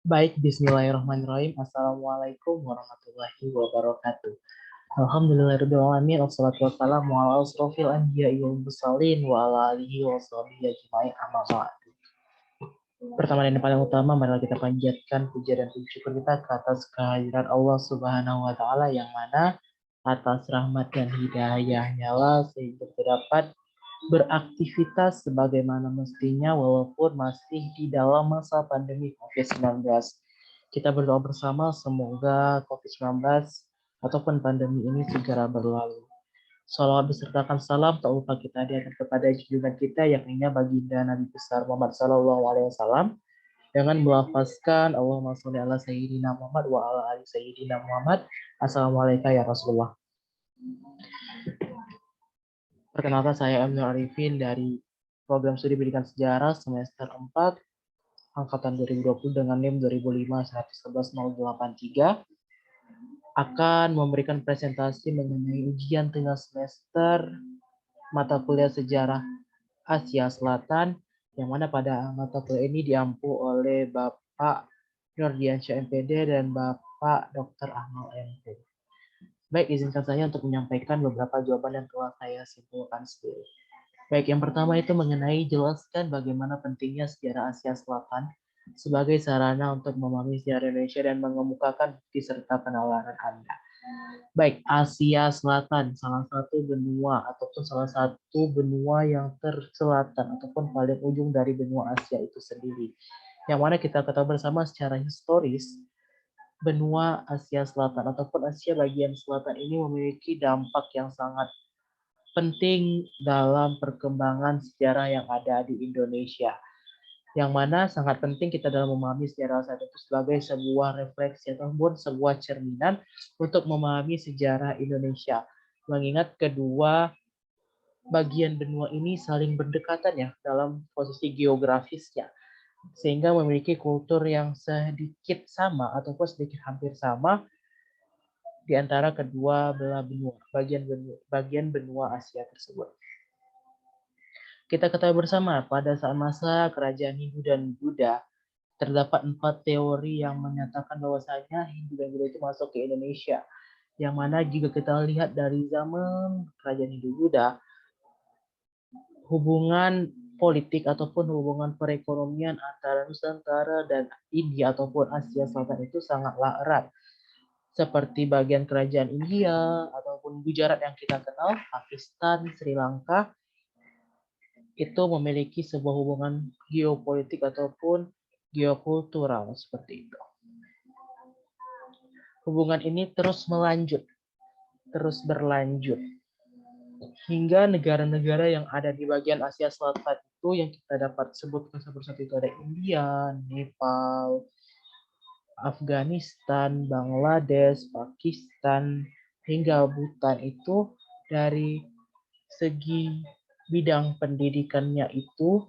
Baik, bismillahirrahmanirrahim. Assalamualaikum warahmatullahi wabarakatuh. Alhamdulillahirabbil alamin, wassalatu wassalamu ala asrofil anbiya'i wal mursalin wa ala alihi wa sahbihi ajma'in, amma ba'd. Pertama dan yang paling utama, marilah kita panjatkan puja dan puji syukur kita ke atas kehadiran Allah Subhanahu wa taala, yang mana atas rahmat dan hidayahnya lah sehingga kita dapat beraktivitas sebagaimana mestinya walaupun masih di dalam masa pandemi COVID-19. Kita berdoa bersama semoga COVID-19 ataupun pandemi ini segera berlalu. Salawat besertakan salam tak lupa kita hadiahkan kepada junjungan kita, yakni baginda Nabi besar Muhammad Sallallahu Alaihi Wasallam, dengan melafazkan Allahumma sholli ala Sayyidina Muhammad wa ala ali Sayyidina Muhammad. Assalamualaikum ya Rasulullah. Perkenalkan, saya Emil Arifin dari program studi pendidikan sejarah semester 4 angkatan 2020 dengan NIM 2005-111-083 akan memberikan presentasi mengenai ujian tengah semester mata kuliah sejarah Asia Selatan, yang mana pada mata kuliah ini diampu oleh Bapak Nurdiansyah MPD dan Bapak Dr. Ahmad MP. Baik, izinkan saya untuk menyampaikan beberapa jawaban yang telah saya simpulkan sendiri. Baik, yang pertama itu mengenai jelaskan bagaimana pentingnya sejarah Asia Selatan sebagai sarana untuk memahami sejarah Indonesia dan mengemukakan bukti serta penalaran Anda. Baik, Asia Selatan, salah satu benua ataupun salah satu benua yang terselatan ataupun paling ujung dari benua Asia itu sendiri. Yang mana kita ketahui bersama secara historis, benua Asia Selatan ataupun Asia bagian selatan ini memiliki dampak yang sangat penting dalam perkembangan sejarah yang ada di Indonesia, yang mana sangat penting kita dalam memahami sejarah saat itu sebagai sebuah refleksi ataupun sebuah cerminan untuk memahami sejarah Indonesia, mengingat kedua bagian benua ini saling berdekatan ya dalam posisi geografisnya, sehingga memiliki kultur yang sedikit sama ataupun sedikit hampir sama di antara kedua belah benua, bagian benua Asia tersebut. Kita ketahui bersama pada saat masa kerajaan Hindu dan Buddha, terdapat 4 teori yang menyatakan bahwasanya Hindu dan Buddha itu masuk ke Indonesia. Yang mana jika kita lihat dari zaman kerajaan Hindu Buddha, hubungan politik ataupun hubungan perekonomian antara Nusantara dan India ataupun Asia Selatan itu sangatlah erat. Seperti bagian kerajaan India ataupun Gujarat yang kita kenal, Pakistan, Sri Lanka, itu memiliki sebuah hubungan geopolitik ataupun geokultural seperti itu. Hubungan ini terus berlanjut hingga negara-negara yang ada di bagian Asia Selatan itu yang kita dapat sebutkan satu-satu itu ada India, Nepal, Afghanistan, Bangladesh, Pakistan, hingga Bhutan. Itu dari segi bidang pendidikannya itu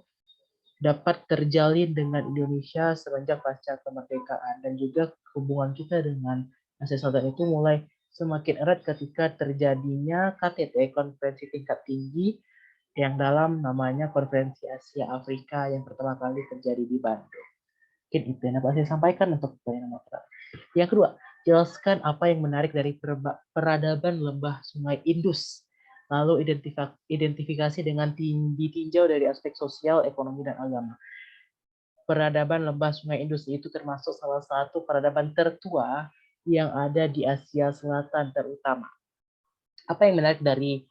dapat terjalin dengan Indonesia semenjak pasca kemerdekaan, dan juga hubungan kita dengan Asia Selatan itu mulai semakin erat ketika terjadinya KTT, konferensi tingkat tinggi, yang dalam namanya Konferensi Asia Afrika yang pertama kali terjadi di Bandung. Mungkin itu yang dapat saya sampaikan untuk pertanyaan nomor pertama. Yang kedua, jelaskan apa yang menarik dari peradaban lembah Sungai Indus. Lalu identifikasi dengan ditinjau dari aspek sosial, ekonomi, dan agama. Peradaban lembah Sungai Indus itu termasuk salah satu peradaban tertua yang ada di Asia Selatan terutama. Apa yang menarik dari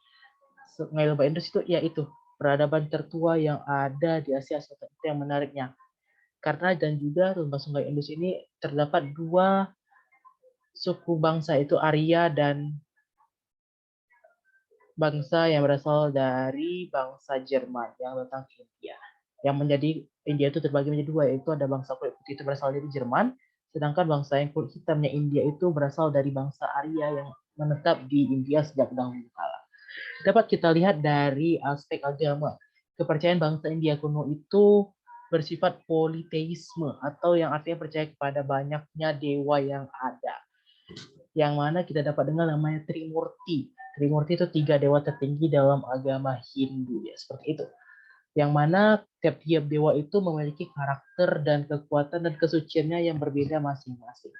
Sungai Lembah Indus itu? Yaitu peradaban tertua yang ada di Asia Selatan, itu yang menariknya. Karena dan juga lembah Sungai Indus ini terdapat 2 suku bangsa, itu Arya dan bangsa yang berasal dari bangsa Jerman yang datang ke India. Yang menjadi India itu terbagi menjadi 2, yaitu ada bangsa kulit putih itu berasal dari Jerman, sedangkan bangsa yang kulit hitamnya India itu berasal dari bangsa Arya yang menetap di India sejak dahulu kala. Dapat kita lihat dari aspek agama. Kepercayaan bangsa India kuno itu bersifat politeisme, atau yang artinya percaya kepada banyaknya dewa yang ada. Yang mana kita dapat dengar namanya Trimurti. Trimurti itu 3 dewa tertinggi dalam agama Hindu, ya seperti itu. yang mana tiap-tiap dewa itu memiliki karakter dan kekuatan dan kesuciannya yang berbeda masing-masing.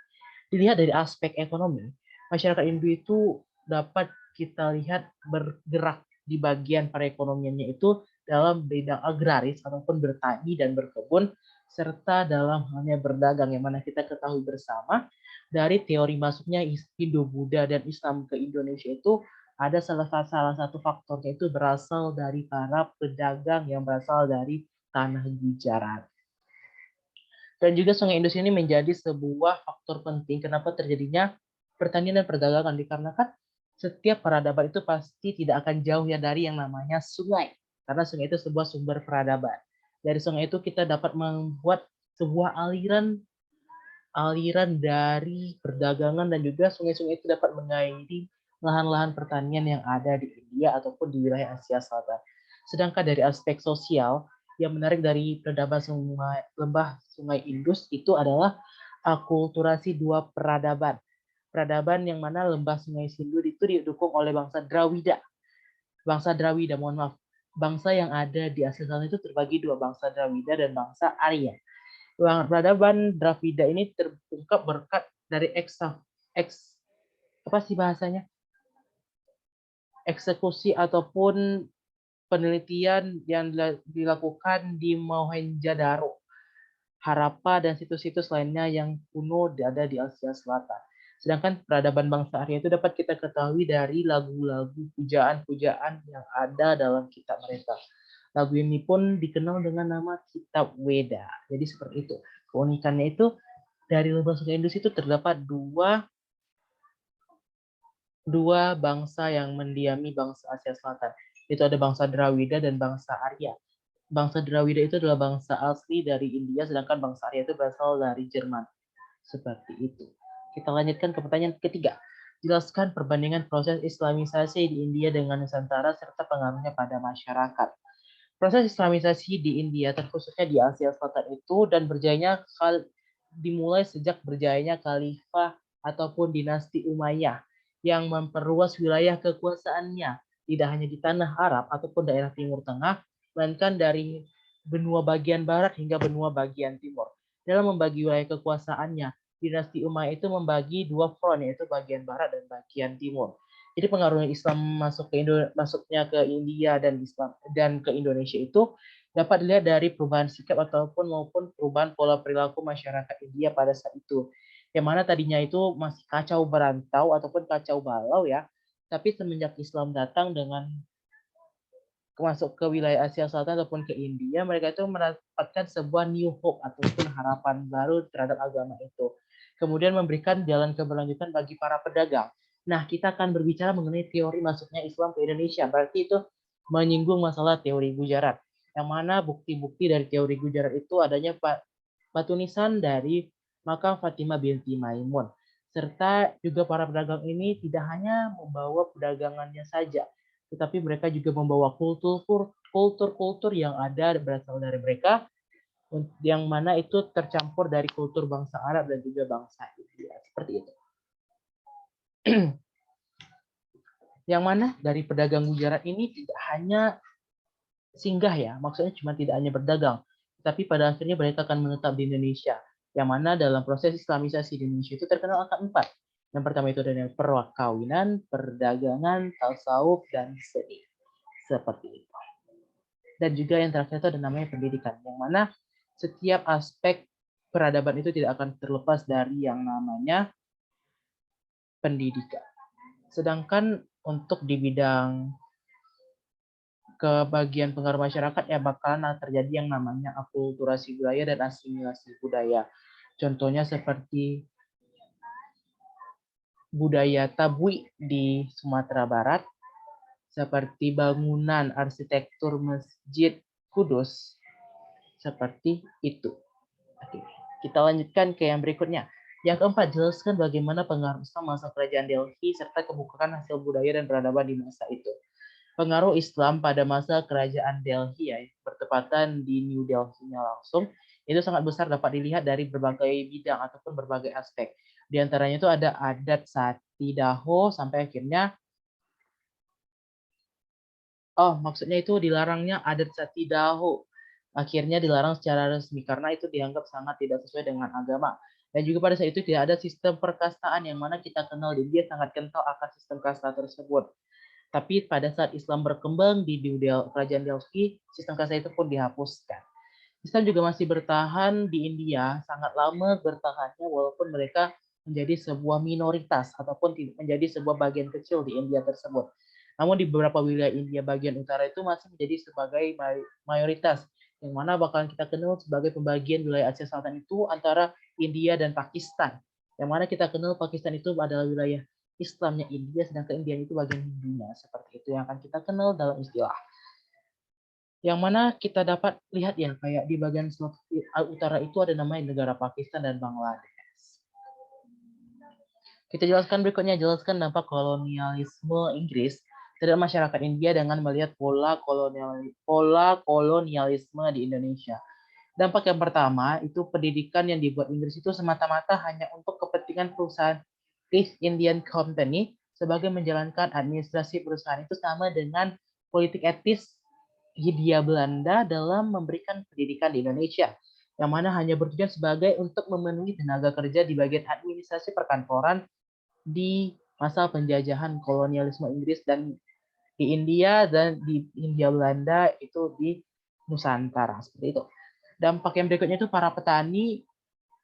Dilihat dari aspek ekonomi, masyarakat Hindu itu dapat kita lihat bergerak di bagian perekonomiannya itu dalam bidang agraris ataupun bertani dan berkebun, serta dalam halnya berdagang, yang mana kita ketahui bersama dari teori masuknya Hindu, Buddha, dan Islam ke Indonesia itu ada salah satu faktornya itu berasal dari para pedagang yang berasal dari tanah Gujarat. Dan juga Sungai Indus ini menjadi sebuah faktor penting kenapa terjadinya pertanian dan perdagangan, dikarenakan setiap peradaban itu pasti tidak akan jauh ya dari yang namanya sungai, karena sungai itu sebuah sumber peradaban. Dari sungai itu kita dapat membuat sebuah aliran dari perdagangan, dan juga sungai-sungai itu dapat mengairi lahan-lahan pertanian yang ada di India ataupun di wilayah Asia Selatan. Sedangkan dari aspek sosial, yang menarik dari peradaban lembah Sungai Indus itu adalah akulturasi dua peradaban. Peradaban yang mana lembah Sungai Sindur itu didukung oleh bangsa Drawida. Bangsa Drawida, mohon maaf. Bangsa yang ada di Asia Selatan itu terbagi dua, bangsa Drawida dan bangsa Arya. Peradaban Dravida ini terungkap berkat dari apa sih bahasanya? Eksekusi ataupun penelitian yang dilakukan di Mohenjo-daro, Harappa, dan situs-situs lainnya yang kuno ada di Asia Selatan. Sedangkan peradaban bangsa Arya itu dapat kita ketahui dari lagu-lagu pujaan-pujaan yang ada dalam kitab mereka. Lagu ini pun dikenal dengan nama Kitab Weda. Jadi seperti itu. Keunikannya itu dari lembah Sungai Indus itu terdapat dua bangsa yang mendiami bangsa Asia Selatan. Itu ada bangsa Drawida dan bangsa Arya. Bangsa Drawida itu adalah bangsa asli dari India, sedangkan bangsa Arya itu berasal dari Jerman. Seperti itu. Kita lanjutkan ke pertanyaan ketiga. Jelaskan perbandingan proses Islamisasi di India dengan Nusantara serta pengaruhnya pada masyarakat. Proses Islamisasi di India, terkhususnya di Asia Selatan itu, dan berjayanya dimulai sejak berjayanya Khalifah ataupun dinasti Umayyah yang memperluas wilayah kekuasaannya, tidak hanya di tanah Arab ataupun daerah Timur Tengah, melainkan dari benua bagian barat hingga benua bagian timur. Dalam membagi wilayah kekuasaannya, dinasti Umayyah itu membagi dua front, yaitu bagian barat dan bagian timur. Jadi pengaruh Islam masuknya ke India dan Islam dan ke Indonesia itu dapat dilihat dari perubahan sikap maupun perubahan pola perilaku masyarakat India pada saat itu. Yang mana tadinya itu masih kacau berantau ataupun kacau balau ya. Tapi semenjak Islam datang dengan masuk ke wilayah Asia Selatan ataupun ke India, mereka itu mendapatkan sebuah new hope ataupun harapan baru terhadap agama itu. Kemudian memberikan jalan keberlanjutan bagi para pedagang. Nah, kita akan berbicara mengenai teori masuknya Islam ke Indonesia. Berarti itu menyinggung masalah teori Gujarat. Yang mana bukti-bukti dari teori Gujarat itu adanya batu nisan dari makam Fatimah binti Maimun. Serta juga para pedagang ini tidak hanya membawa perdagangannya saja, tetapi mereka juga membawa kultur yang ada berasal dari mereka, yang mana itu tercampur dari kultur bangsa Arab dan juga bangsa India. Seperti itu. Yang mana dari pedagang Gujarat ini tidak hanya singgah ya, maksudnya cuma tidak hanya berdagang, tapi pada akhirnya mereka akan menetap di Indonesia. Yang mana dalam proses Islamisasi di Indonesia itu terkenal akan 4. Yang pertama itu adalah perkawinan, perdagangan, tasawuf, dan seni. Seperti itu. Dan juga yang terakhir itu ada namanya pendidikan, yang mana setiap aspek peradaban itu tidak akan terlepas dari yang namanya pendidikan. Sedangkan untuk di bidang kebagian pengaruh masyarakat ya bakalan terjadi yang namanya akulturasi budaya dan asimilasi budaya. Contohnya seperti budaya Tabui di Sumatera Barat, seperti bangunan arsitektur Masjid Kudus, seperti itu. Oke, kita lanjutkan ke yang berikutnya. Yang keempat, jelaskan bagaimana pengaruh Islam masa kerajaan Delhi serta kebukaan hasil budaya dan peradaban di masa itu. Pengaruh Islam pada masa kerajaan Delhi ya, bertepatan di New Delhi-nya langsung, itu sangat besar dapat dilihat dari berbagai bidang ataupun berbagai aspek. Di antaranya itu ada adat Sati Daho sampai akhirnya Oh, maksudnya itu dilarangnya adat sati dahu. Akhirnya dilarang secara resmi karena itu dianggap sangat tidak sesuai dengan agama. Dan juga pada saat itu tidak ada sistem perkastaan yang mana kita kenal di India sangat kental akan sistem kasta tersebut. Tapi pada saat Islam berkembang di kerajaan Delhi, sistem kasta itu pun dihapuskan. Islam juga masih bertahan di India, sangat lama bertahannya walaupun mereka menjadi sebuah minoritas ataupun menjadi sebuah bagian kecil di India tersebut. Namun di beberapa wilayah India bagian utara itu masih menjadi sebagai mayoritas, yang mana bakalan kita kenal sebagai pembagian wilayah Asia Selatan itu antara India dan Pakistan. Yang mana kita kenal Pakistan itu adalah wilayah Islamnya India, sedangkan India itu bagian Hindunya. Seperti itu yang akan kita kenal dalam istilah. Yang mana kita dapat lihat ya, kayak di bagian utara itu ada namanya negara Pakistan dan Bangladesh. Kita jelaskan berikutnya, jelaskan dampak kolonialisme Inggris terhadap masyarakat India dengan melihat pola kolonialisme di Indonesia. Dampak yang pertama, itu pendidikan yang dibuat Inggris itu semata-mata hanya untuk kepentingan perusahaan East Indian Company sebagai menjalankan administrasi perusahaan itu sama dengan politik etis Hindia Belanda dalam memberikan pendidikan di Indonesia, yang mana hanya bertujuan sebagai untuk memenuhi tenaga kerja di bagian administrasi perkantoran di masa penjajahan kolonialisme Inggris dan di India dan di Hindia Belanda itu di Nusantara seperti itu. Dampak yang berikutnya itu para petani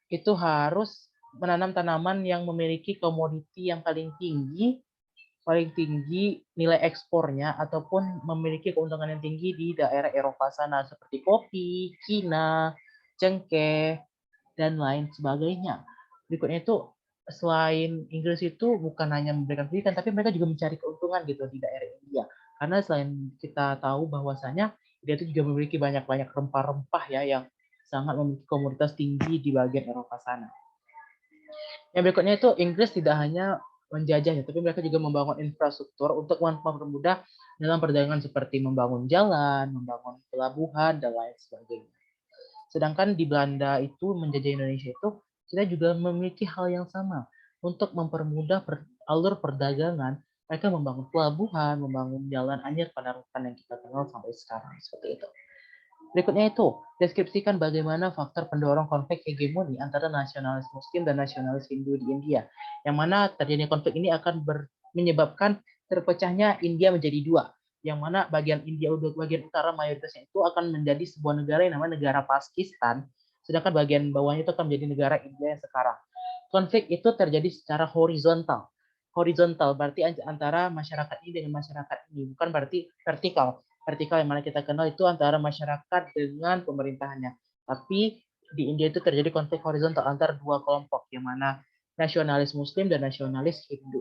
itu harus menanam tanaman yang memiliki komoditi yang paling tinggi nilai ekspornya ataupun memiliki keuntungan yang tinggi di daerah Eropa sana seperti kopi, Cina, cengkeh, dan lain sebagainya. Berikutnya itu selain Inggris itu bukan hanya memberikan pendidikan, tapi mereka juga mencari keuntungan gitu di daerah India. Karena selain kita tahu bahwasanya dia itu juga memiliki banyak-banyak rempah-rempah ya yang sangat memiliki komoditas tinggi di bagian Eropa sana. Yang berikutnya itu Inggris tidak hanya menjajahnya, tapi mereka juga membangun infrastruktur untuk mempermudah dalam perdagangan seperti membangun jalan, membangun pelabuhan, dan lain sebagainya. Sedangkan di Belanda itu menjajah Indonesia itu kita juga memiliki hal yang sama untuk mempermudah alur perdagangan. Mereka membangun pelabuhan, membangun jalan anyar pendaratan yang kita kenal sampai sekarang seperti itu. Berikutnya itu, deskripsikan bagaimana faktor pendorong konflik hegemoni antara nasionalis Muslim dan nasionalis Hindu di India. Yang mana terjadinya konflik ini akan menyebabkan terpecahnya India menjadi dua. Yang mana bagian India bagian utara mayoritasnya itu akan menjadi sebuah negara yang namanya negara Pakistan, sedangkan bagian bawahnya itu akan menjadi negara India yang sekarang. Konflik itu terjadi secara horizontal. Horizontal berarti antara masyarakat ini dengan masyarakat ini, bukan berarti vertikal. Vertikal yang mana kita kenal itu antara masyarakat dengan pemerintahannya. Tapi di India itu terjadi konflik horizontal antara dua kelompok, yang mana nasionalis Muslim dan nasionalis Hindu.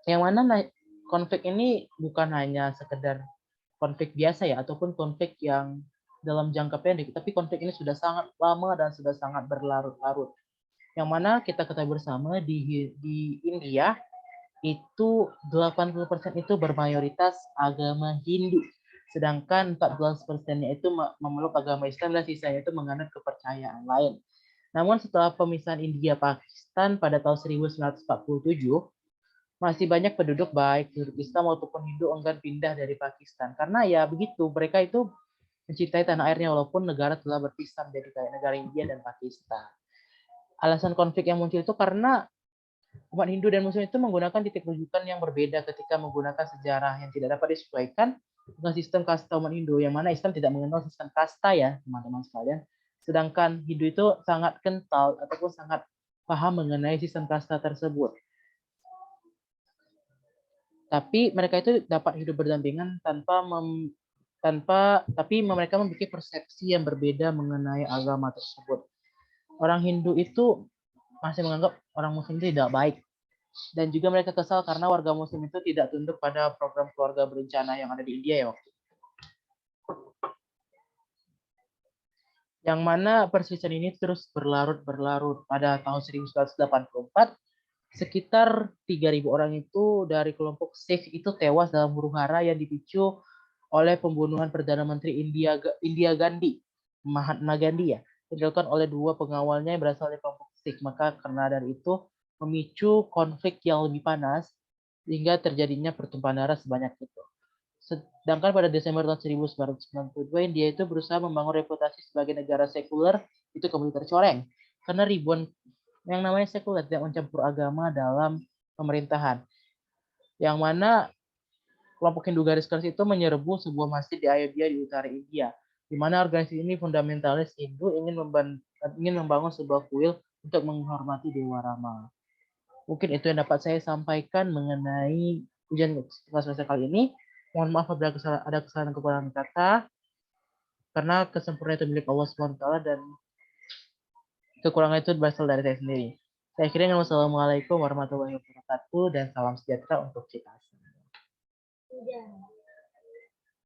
Yang mana konflik ini bukan hanya sekedar konflik biasa ya, ataupun konflik yang dalam jangka pendek, tapi konflik ini sudah sangat lama dan sudah sangat berlarut-larut. Yang mana kita ketahui bersama di India itu 80% itu bermayoritas agama Hindu. Sedangkan 14%-nya itu memeluk agama Islam dan sisanya itu menganut kepercayaan lain. Namun setelah pemisahan India-Pakistan pada tahun 1947, masih banyak penduduk baik penduduk Islam maupun Hindu enggan pindah dari Pakistan. Karena ya begitu, mereka itu mencintai tanah airnya walaupun negara telah berpisah menjadi kayak negara India dan Pakistan. Alasan konflik yang muncul itu karena umat Hindu dan Muslim itu menggunakan titik rujukan yang berbeda ketika menggunakan sejarah yang tidak dapat disesuaikan dengan sistem kasta umat Hindu, yang mana Islam tidak mengenal sistem kasta ya teman-teman sekalian. Sedangkan Hindu itu sangat kental ataupun sangat paham mengenai sistem kasta tersebut. Tapi mereka itu dapat hidup berdampingan tapi mereka memiliki persepsi yang berbeda mengenai agama tersebut. Orang Hindu itu masih menganggap orang Muslim itu tidak baik. Dan juga mereka kesal karena warga Muslim itu tidak tunduk pada program keluarga berencana yang ada di India ya waktu itu. Yang mana perselisihan ini terus berlarut-berlarut. Pada tahun 1984, sekitar 3.000 orang itu dari kelompok Sikh itu tewas dalam huru-hara yang dipicu oleh pembunuhan Perdana Menteri India Gandhi, Mahatma Gandhi ya, dilakukan oleh dua pengawalnya yang berasal dari kelompok Sikh. Maka karena dari itu memicu konflik yang lebih panas hingga terjadinya pertumpahan darah sebanyak itu. Sedangkan pada Desember tahun 1992 India itu berusaha membangun reputasi sebagai negara sekuler itu kembali tercoreng karena ribuan yang namanya sekuler tidak mencampur agama dalam pemerintahan. Yang mana kelompok Hindu garis keras itu menyerbu sebuah masjid di Ayodhya di utara India, di mana organisasi ini fundamentalis Hindu ingin membangun sebuah kuil untuk menghormati Dewa Rama. Mungkin itu yang dapat saya sampaikan mengenai ujian semester kali ini. Mohon maaf apabila ada kesalahan kekurangan kata, karena kesempurnaan itu milik Allah SWT dan kekurangan itu berasal dari saya sendiri. Saya akhiri dengan wassalamualaikum warahmatullahi wabarakatuh dan salam sejahtera untuk kita semua.